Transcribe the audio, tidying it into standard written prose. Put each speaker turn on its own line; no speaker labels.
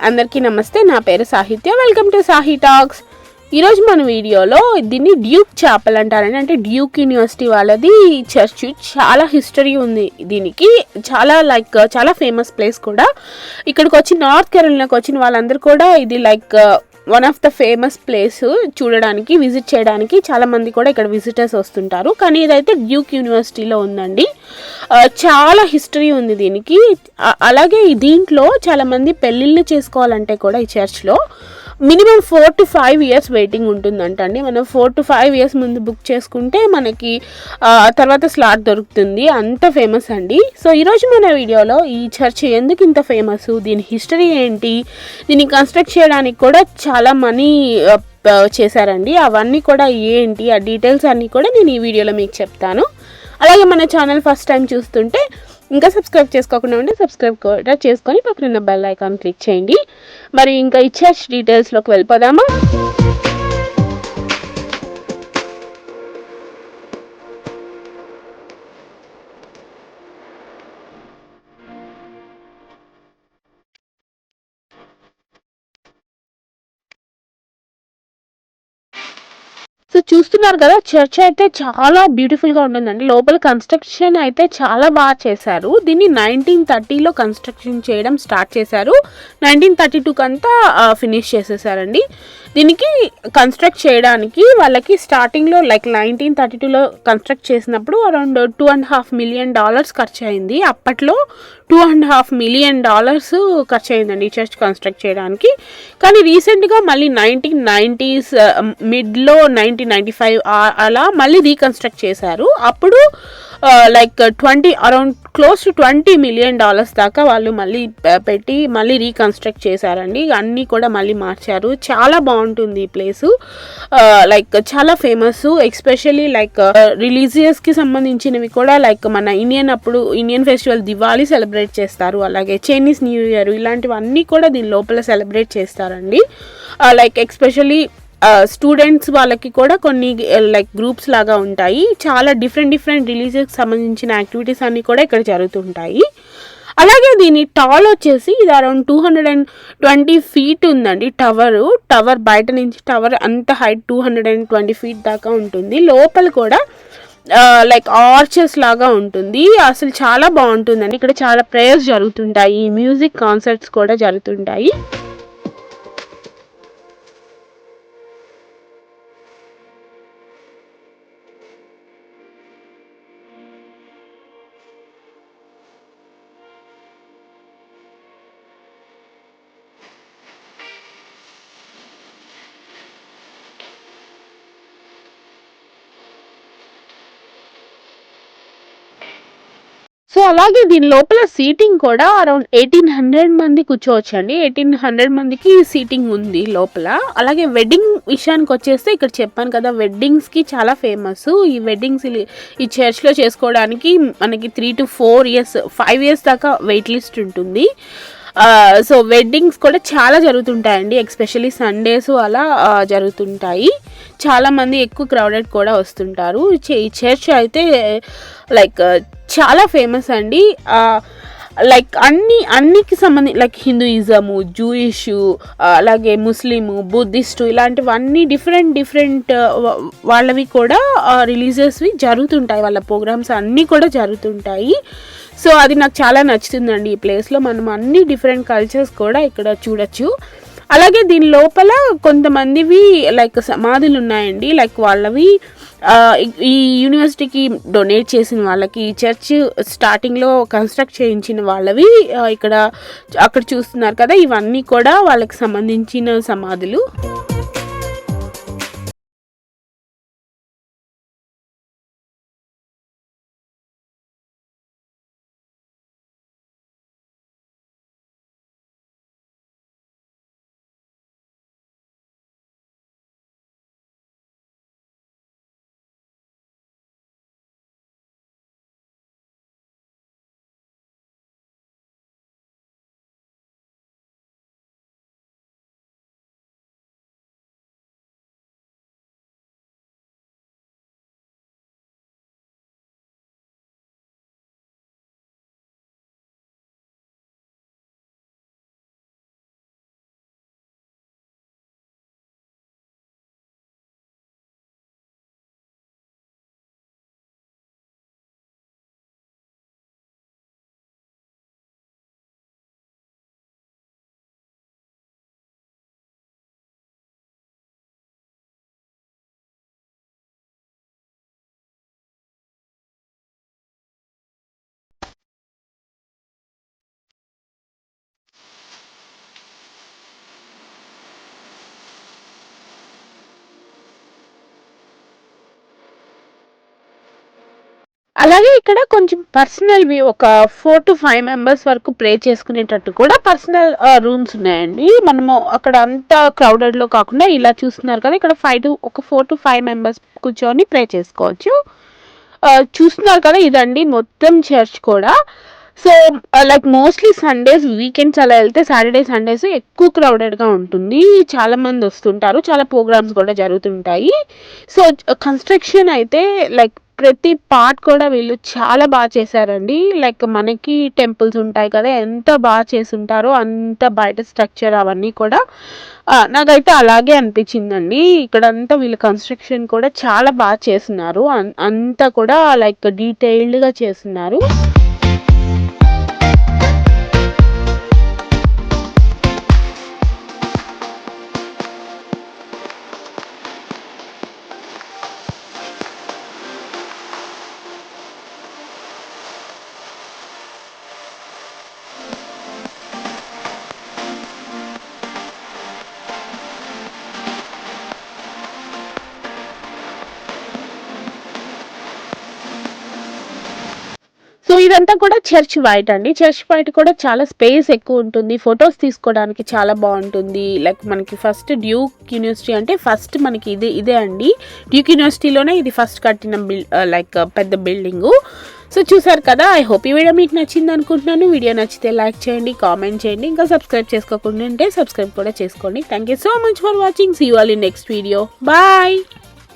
అందరికీ నమస్తే. నా పేరు Sahitya. Welcome to Sahi talks. ఈరోజు మన వీడియోలో దీన్ని డ్యూక్ చాపెల్ అంటారండి. అంటే డ్యూక్ యూనివర్సిటీ వాళ్ళది చర్చ్. చాలా హిస్టరీ ఉంది దీనికి. చాలా ఫేమస్ ప్లేస్ కూడా. ఇక్కడికి వచ్చి నార్త్ కెరోలినాకి వచ్చిన వాళ్ళందరూ కూడా ఇది one of the famous place చూడడానికి, విజిట్ చేయడానికి చాలా మంది కూడా ఇక్కడ విజిటర్స్ వస్తుంటారు. కానీ ఇదైతే డ్యూక్ యూనివర్సిటీలో ఉందండి. చాలా హిస్టరీ ఉంది దీనికి. అలాగే దీంట్లో చాలా మంది పెళ్ళిళ్ళు చేసుకోవాలంటే కూడా ఈ చర్చ్లో మినిమం 4 to 5 years వెయిటింగ్ ఉంటుందంటండి. మనం 4 to 5 years ముందు బుక్ చేసుకుంటే మనకి తర్వాత స్లాట్ దొరుకుతుంది. అంత ఫేమస్ అండి. సో ఈరోజు మన వీడియోలో ఈ చర్చ్ ఎందుకు ఇంత ఫేమస్, దీని హిస్టరీ ఏంటి, దీన్ని కన్స్ట్రక్ట్ చేయడానికి కూడా చాలా మనీ చేశారండి. అవన్నీ కూడా ఏంటి, ఆ డీటెయిల్స్ అన్నీ కూడా నేను ఈ వీడియోలో మీకు చెప్తాను. అలాగే మన ఛానల్ ఫస్ట్ టైం చూస్తుంటే ఇంకా సబ్స్క్రైబ్ చేసుకోకుండా ఉంటే సబ్స్క్రైబ్ కూడా చేసుకొని పక్కన బెల్ ఐకాన్ క్లిక్ చేయండి. మరి ఇంకా ఈ చర్చ్ డీటెయిల్స్లోకి వెళ్ళిపోదామా? సో చూస్తున్నారు కదా, చర్చ్ అయితే చాలా బ్యూటిఫుల్గా ఉంటుందండి. లోపల కన్స్ట్రక్షన్ అయితే చాలా బాగా చేశారు. దీన్ని 1930లో కన్స్ట్రక్షన్ చేయడం స్టార్ట్ చేశారు. 1932 కంతా ఫినిష్ చేసేసారండి. దీనికి కన్స్ట్రక్ట్ చేయడానికి వాళ్ళకి స్టార్టింగ్లో 1932లో కన్స్ట్రక్ట్ చేసినప్పుడు అరౌండ్ $2.5 million ఖర్చు అయింది. అప్పట్లో $2.5 million ఖర్చు అయిందండి ఈ చర్చ్ కన్స్ట్రక్ట్ చేయడానికి. కానీ రీసెంట్గా మళ్ళీ 1990s మిడ్లో 1995 అలా మళ్ళీ రీకన్స్ట్రక్ట్ చేశారు. అప్పుడు అరౌండ్ క్లోజ్ టు $20 million దాకా వాళ్ళు మళ్ళీ పెట్టి మళ్ళీ రీకన్స్ట్రక్ట్ చేశారండి. అన్నీ కూడా మళ్ళీ మార్చారు. చాలా బాగుంటుంది ఈ ప్లేసు. చాలా ఫేమస్. ఎస్పెషల్లీ రిలీజియస్కి సంబంధించినవి కూడా మన ఇండియన్ ఫెస్టివల్ దివాళీ సెలబ్రేట్ చేస్తారు. అలాగే చైనీస్ న్యూ ఇయర్ ఇలాంటివన్నీ కూడా దీని లోపల సెలబ్రేట్ చేస్తారండి. ఎస్పెషల్లీ స్టూడెంట్స్ వాళ్ళకి కూడా కొన్ని గ్రూప్స్ లాగా ఉంటాయి. చాలా డిఫరెంట్ రిలీజియస్కి సంబంధించిన యాక్టివిటీస్ అన్నీ కూడా ఇక్కడ జరుగుతుంటాయి. అలాగే దీని టాల్ వచ్చేసి ఇది అరౌండ్ 220 feet ఉందండి. టవర్ బయట నుంచి టవర్ అంత హైట్ 220 feet దాకా ఉంటుంది. లోపల కూడా ఆర్చెస్ లాగా ఉంటుంది. అసలు చాలా బాగుంటుందండి. ఇక్కడ చాలా ప్రేయర్స్ జరుగుతుంటాయి, మ్యూజిక్ కాన్సర్ట్స్ కూడా జరుగుతుంటాయి. సో అలాగే దీని లోపల సీటింగ్ కూడా అరౌండ్ 1800 మంది కూర్చోవచ్చండి. 1800 మందికి సీటింగ్ ఉంది లోపల. అలాగే వెడ్డింగ్ విషయానికి వచ్చేస్తే ఇక్కడ చెప్పాను కదా, వెడ్డింగ్స్కి చాలా ఫేమస్. ఈ వెడ్డింగ్స్ ఈ చర్చ్లో చేసుకోవడానికి మనకి 3 to 4 years 5 years దాకా వెయిట్ లిస్ట్ ఉంటుంది. సో వెడ్డింగ్స్ కూడా చాలా జరుగుతుంటాయండి. ఎస్పెషల్లీ సండేస్ అలా జరుగుతుంటాయి. చాలామంది ఎక్కువ క్రౌడెడ్ కూడా వస్తుంటారు. ఈ చర్చ్ అయితే చాలా ఫేమస్ అండి. అన్నికి సంబంధించి హిందూయిజము, జూయిష్, అలాగే ముస్లిము, బుద్ధిస్టు ఇలాంటివన్నీ డిఫరెంట్ వాళ్ళవి కూడా రిలీజియస్వి జరుగుతుంటాయి. వాళ్ళ ప్రోగ్రామ్స్ అన్నీ కూడా జరుగుతుంటాయి. సో అది నాకు చాలా నచ్చుతుందండి. ఈ ప్లేస్లో మనం అన్ని డిఫరెంట్ కల్చర్స్ కూడా ఇక్కడ చూడొచ్చు. అలాగే దీని లోపల కొంతమందివి సమాధులు ఉన్నాయండి. వాళ్ళవి ఈ యూనివర్సిటీకి డొనేట్ చేసిన వాళ్ళకి, ఈ చర్చ్ స్టార్టింగ్లో కన్స్ట్రక్ట్ చేయించిన వాళ్ళవి అక్కడ చూస్తున్నారు కదా, ఇవన్నీ కూడా వాళ్ళకి సంబంధించిన సమాధులు. అలాగే ఇక్కడ కొంచెం పర్సనల్ వ్యూ ఒక 4 to 5 మెంబర్స్ వరకు ప్రే చేసుకునేటట్టు కూడా పర్సనల్ రూమ్స్ ఉన్నాయండి. మనము అక్కడ అంతా క్రౌడెడ్లో కాకుండా ఇలా చూస్తున్నారు కదా, ఇక్కడ 4 to 5 మెంబర్స్ కూర్చొని ప్రే చేసుకోవచ్చు. చూస్తున్నారు కదా, ఇదండి మొత్తం చర్చ్ కూడా. So like mostly Sundays, weekends అలా వెళ్తే సాటర్డే సండేస్ ఎక్కువ క్రౌడెడ్గా ఉంటుంది, చాలా మంది వస్తుంటారు, చాలా ప్రోగ్రామ్స్ కూడా జరుగుతుంటాయి. సో కన్స్ట్రక్షన్ అయితే లైక్ ప్రతి పార్ట్ కూడా వీళ్ళు చాలా బాగా చేశారండి. లైక్ మనకి టెంపుల్స్ ఉంటాయి కదా, ఎంత బాగా చేసుంటారో అంత బయట స్ట్రక్చర్ అవన్నీ కూడా నాకైతే అలాగే అనిపించిందండి. ఇక్కడంతా వీళ్ళు కన్స్ట్రక్షన్ కూడా చాలా బాగా చేస్తున్నారు, అంతా కూడా లైక్ డీటెయిల్డ్గా చేస్తున్నారు. సో ఇదంతా కూడా చర్చ్ వైట్ అండి. చర్చ్ వైట్ కూడా చాలా స్పేస్ ఎక్కువ ఉంటుంది, ఫొటోస్ తీసుకోవడానికి చాలా బాగుంటుంది. లైక్ మనకి ఫస్ట్ డ్యూక్ యూనివర్సిటీ అంటే ఫస్ట్ మనకి ఇదే అండి. డ్యూక్ యూనివర్సిటీలోనే ఇది ఫస్ట్ కట్టిన లైక్ పెద్ద బిల్డింగు. సో చూసారు కదా, ఐ హోప్ ఈ వీడియో మీకు నచ్చింది అనుకుంటున్నాను. వీడియో నచ్చితే లైక్ చేయండి, కామెంట్ చేయండి, ఇంకా సబ్స్క్రైబ్ చేసుకోకుండా ఉంటే సబ్స్క్రైబ్ కూడా చేసుకోండి. Thank you so much for watching. See you all in next video. Bye.